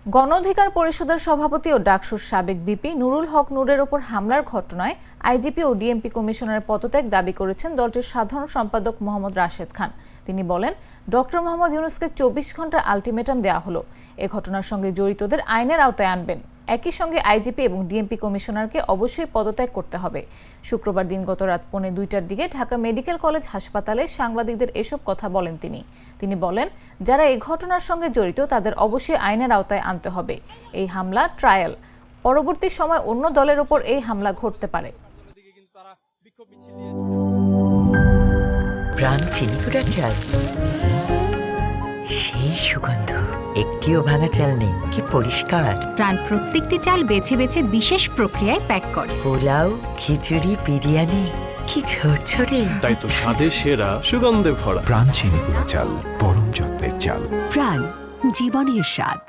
গণ অধিকার পরিষদের সভাপতি ও ডাকসুর সাবেক বিপি নুরুল হক নূরের ওপর হামলার ঘটনায় আইজিপি ও ডিএমপি কমিশনারের পদত্যাগ দাবি করেছেন দলটির সাধারণ সম্পাদক মোহাম্মদ রাশেদ খান। তিনি বলেন, ডক্টর মোহাম্মদ ইউনূসকে 24 ঘন্টার আলটিমেটাম দেওয়া হলো, এ ঘটনার সঙ্গে জড়িতদের আইনের আওতায় আনবেন। একই সঙ্গে আইজিপি এবং ডিএমপি কমিশনারকে অবশ্যই পদত্যাগ করতে হবে। শুক্রবার দিনগত রাত 1:45টার দিকে ঢাকা মেডিকেল কলেজ হাসপাতালে সাংবাদিকদের এসব কথা বলেন তিনি বলেন, যারা এই ঘটনার সঙ্গে জড়িত তাদের অবশ্যই আইনের আওতায় আনতে হবে। এই হামলা ট্রায়াল, পরবর্তী সময় অন্য দলের উপর এই হামলা ঘটতে পারে। প্রাণ চিনি কুড়া চাল, সেই সুগন্ধ, একটিও ভাঙা চাল নেই, কি পরিষ্কার। প্রাণ প্রত্যেকটি চাল বেছে বেছে বিশেষ প্রক্রিয়ায় প্যাক করে। পোলাও, খিচুড়ি, বিরিয়ানি, কি ঝরঝরে। তাই তো স্বাদে সেরা, সুগন্ধে ভরা। প্রাণ চিনি গুঁড়া চাল, পরম যত্নের চাল। প্রাণ, জীবনের স্বাদ।